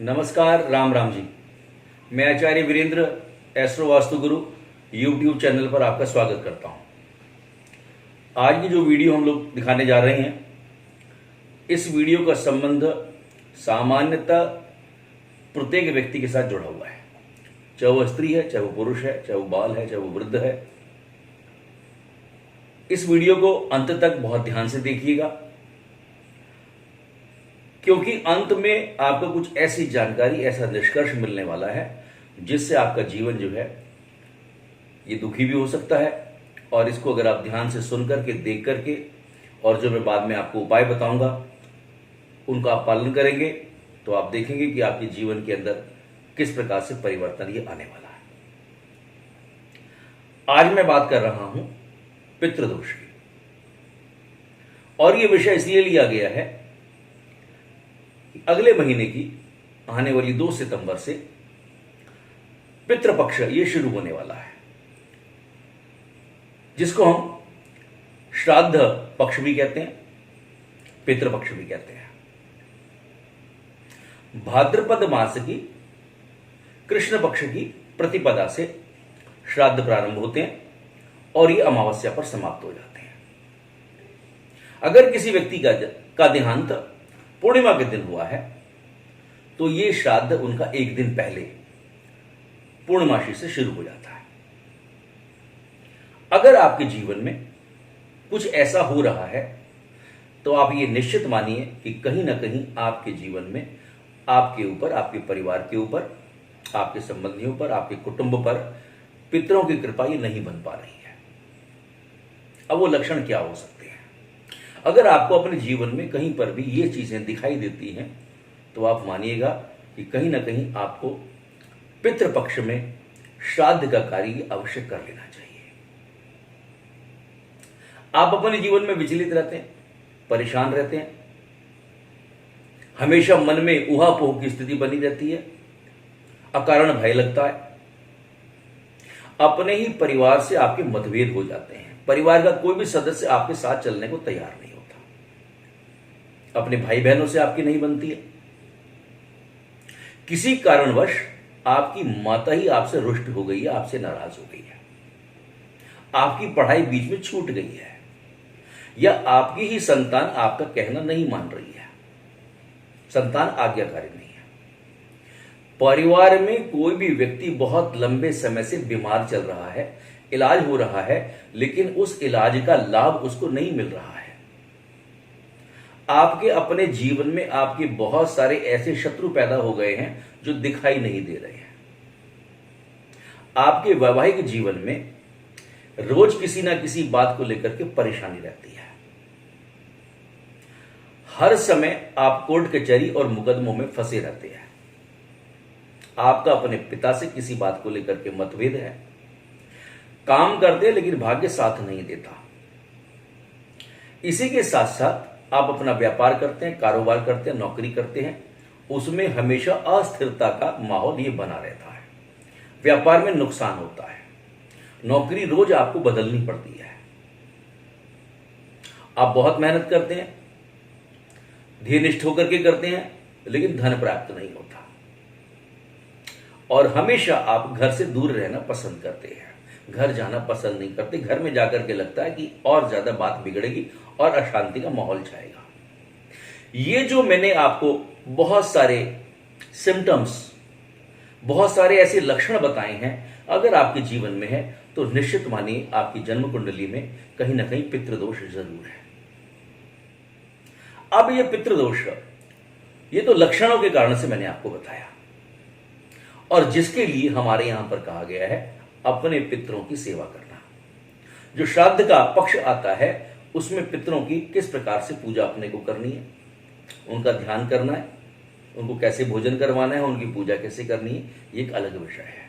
नमस्कार, राम राम जी। मैं आचार्य वीरेंद्र, एस्ट्रो वास्तु गुरु YouTube channel पर आपका स्वागत करता हूं। आज की जो वीडियो हम लोग दिखाने जा रहे हैं, इस वीडियो का संबंध सामान्यतः प्रत्येक व्यक्ति के साथ जुड़ा हुआ है, चाहे वो स्त्री है, चाहे वो पुरुष है, चाहे वो बाल है, चाहे वो वृद्ध है। इस वीडियो को अंत तक बहुत ध्यान से देखिएगा, क्योंकि अंत में आपको कुछ ऐसी जानकारी, ऐसा निष्कर्ष मिलने वाला है जिससे आपका जीवन जो है ये दुखी भी हो सकता है। और इसको अगर आप ध्यान से सुन करके, देख करके, और जो मैं बाद में आपको उपाय बताऊंगा उनका आप पालन करेंगे तो आप देखेंगे कि आपके जीवन के अंदर किस प्रकार से परिवर्तन ये आने वाला है। आज मैं बात कर रहा हूं पितृदोष की, और ये विषय इसलिए लिया गया है कि अगले महीने की आने वाली 2 सितंबर से पितृपक्ष ये शुरू होने वाला है, जिसको हम श्राद्ध पक्ष भी कहते हैं, पितृपक्ष भी कहते हैं। भाद्रपद मास की कृष्ण पक्ष की प्रतिपदा से श्राद्ध प्रारंभ होते हैं और ये अमावस्या पर समाप्त हो जाते हैं। अगर किसी व्यक्ति का देहांत पूर्णिमा के दिन हुआ है तो ये श्राद्ध उनका एक दिन पहले पूर्णमासी से शुरू हो जाता है। अगर आपके जीवन में कुछ ऐसा हो रहा है तो आप ये निश्चित मानिए कि कहीं ना कहीं आपके जीवन में आपके ऊपर, आपके परिवार के ऊपर, आपके संबंधियों पर, आपके कुटुंब पर पितरों की कृपा ये नहीं बन पा रही है। अब वो लक्षण क्या हो सकते हैं? अगर आपको अपने जीवन में कहीं पर भी ये चीजें दिखाई देती हैं तो आप मानिएगा कि कहीं ना कहीं आपको पितृपक्ष में श्राद्ध का कार्य अवश्य कर लेना चाहिए। आप अपने जीवन में विचलित रहते हैं, परेशान रहते हैं, हमेशा मन में ऊहापोह की स्थिति बनी रहती है, अकारण भय लगता है, अपने ही परिवार से आपके मतभेद हो जाते हैं, परिवार का कोई भी सदस्य आपके साथ चलने को तैयार नहीं होता, अपने भाई बहनों से आपकी नहीं बनती है, किसी कारणवश आपकी माता ही आपसे रुष्ट हो गई है, आपसे नाराज हो गई है, आपकी पढ़ाई बीच में छूट गई है, या आपकी ही संतान आपका कहना नहीं मान रही है, संतान आज्ञाकारी नहीं है, परिवार में कोई भी व्यक्ति बहुत लंबे समय से बीमार चल रहा है, इलाज हो रहा है, लेकिन उस इलाज का लाभ उसको नहीं मिल रहा है, आपके अपने जीवन में आपके बहुत सारे ऐसे शत्रु पैदा हो गए हैं जो दिखाई नहीं दे रहे हैं, आपके वैवाहिक जीवन में रोज किसी ना किसी बात को लेकर के परेशानी रहती है, हर समय आप कोर्ट कचहरी और मुकदमों में फंसे रहते हैं, आपका अपने पिता से किसी बात को लेकर के मतभेद है, काम करते हैं लेकिन भाग्य साथ नहीं देता, इसी के साथ साथ आप अपना व्यापार करते हैं, कारोबार करते हैं, नौकरी करते हैं, उसमें हमेशा अस्थिरता का माहौल ये बना रहता है, व्यापार में नुकसान होता है, नौकरी रोज आपको बदलनी पड़ती है, आप बहुत मेहनत करते हैं, धीरनिष्ठ होकर के करते हैं, लेकिन धन प्राप्त नहीं होता, और हमेशा आप घर से दूर रहना पसंद करते हैं, घर जाना पसंद नहीं करते, घर में जाकर के लगता है कि और ज्यादा बात बिगड़ेगी और अशांति का माहौल छाएगा। ये जो मैंने आपको बहुत सारे सिम्टम्स, बहुत सारे ऐसे लक्षण बताए हैं, अगर आपके जीवन में है तो निश्चित मानिए आपकी जन्म कुंडली में कहीं ना कहीं पितृदोष जरूर है। अब ये पितृदोष, ये तो लक्षणों के कारण से मैंने आपको बताया, और जिसके लिए हमारे यहां पर कहा गया है अपने पितरों की सेवा करना। जो श्राद्ध का पक्ष आता है उसमें पितरों की किस प्रकार से पूजा अपने को करनी है, उनका ध्यान करना है, उनको कैसे भोजन करवाना है, उनकी पूजा कैसे करनी है, ये एक अलग विषय है।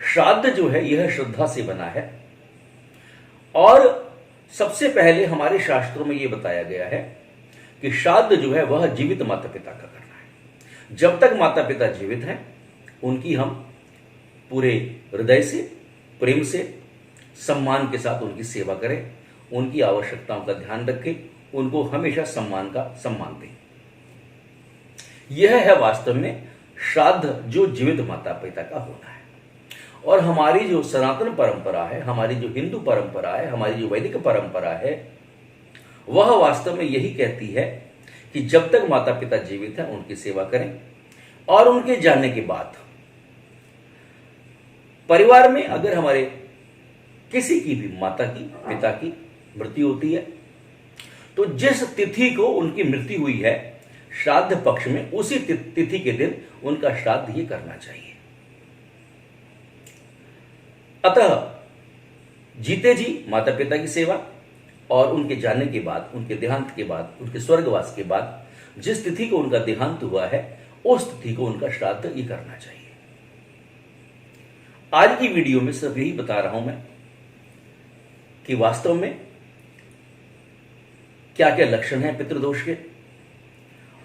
श्राद्ध जो है यह श्रद्धा से बना है, और सबसे पहले हमारे शास्त्रों में यह बताया गया है कि श्राद्ध जो है वह जीवित माता पिता का करना है। जब तक माता पिता जीवित हैं उनकी हम पूरे हृदय से, प्रेम से, सम्मान के साथ उनकी सेवा करें, उनकी आवश्यकताओं का ध्यान रखें, उनको हमेशा सम्मान का सम्मान दें। यह है वास्तव में श्राद्ध, जो जीवित माता पिता का होना है। और हमारी जो सनातन परंपरा है, हमारी जो हिंदू परंपरा है, हमारी जो वैदिक परंपरा है, वह वास्तव में यही कहती है कि जब तक माता पिता जीवित हैं उनकी सेवा करें, और उनके जाने के बाद परिवार में अगर हमारे किसी की भी माता की, पिता की मृत्यु होती है, तो जिस तिथि को उनकी मृत्यु हुई है श्राद्ध पक्ष में, उसी तिथि के दिन उनका श्राद्ध ये करना चाहिए। अतः जीते जी माता पिता की सेवा, और उनके जाने के बाद, उनके देहांत के बाद, उनके स्वर्गवास के बाद जिस तिथि को उनका देहांत हुआ है उस तिथि को उनका श्राद्ध ये करना चाहिए। आज की वीडियो में सिर्फ यही बता रहा हूं मैं कि वास्तव में क्या क्या लक्षण हैं पितृदोष के,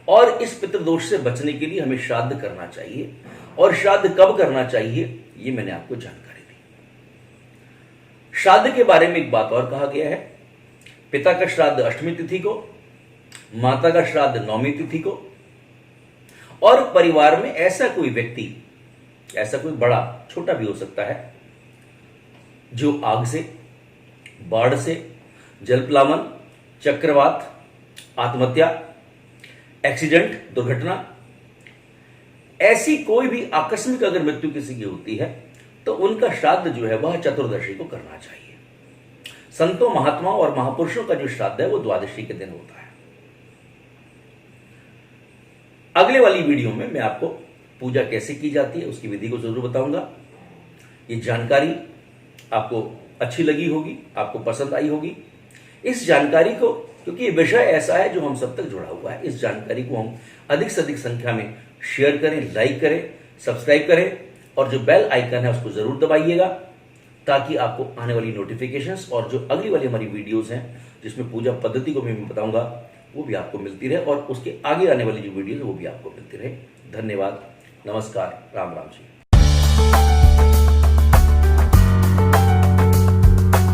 और इस पितृदोष से बचने के लिए हमें श्राद्ध करना चाहिए, और श्राद्ध कब करना चाहिए ये मैंने आपको जानकारी दी। श्राद्ध के बारे में एक बात और कहा गया है, पिता का श्राद्ध अष्टमी तिथि को, माता का श्राद्ध नौमी तिथि को, और परिवार में ऐसा कोई व्यक्ति, ऐसा कोई बड़ा छोटा भी हो सकता है, जो आग से, बाढ़ से, जलप्लावन, चक्रवात, आत्महत्या, एक्सीडेंट, दुर्घटना, ऐसी कोई भी आकस्मिक अगर मृत्यु किसी की होती है तो उनका श्राद्ध जो है वह चतुर्दशी को करना चाहिए। संतों, महात्माओं और महापुरुषों का जो श्राद्ध है वो द्वादशी के दिन होता है। अगले वाली वीडियो में मैं आपको पूजा कैसे की जाती है उसकी विधि को जरूर बताऊंगा। ये जानकारी आपको अच्छी लगी होगी, आपको पसंद आई होगी। इस जानकारी को, क्योंकि ये विषय ऐसा है जो हम सब तक जुड़ा हुआ है, इस जानकारी को हम अधिक से अधिक संख्या में शेयर करें, लाइक करें, सब्सक्राइब करें, और जो बेल आइकन है उसको जरूर दबाइएगा, ताकि आपको आने वाली नोटिफिकेशंस और जो अगली वाली हमारी वीडियोस हैं जिसमें पूजा पद्धति को मैं बताऊंगा वो भी आपको मिलती रहे, और उसके आगे आने वाली जो वीडियोस है वो भी आपको मिलती रहे। धन्यवाद, नमस्कार, राम राम जी।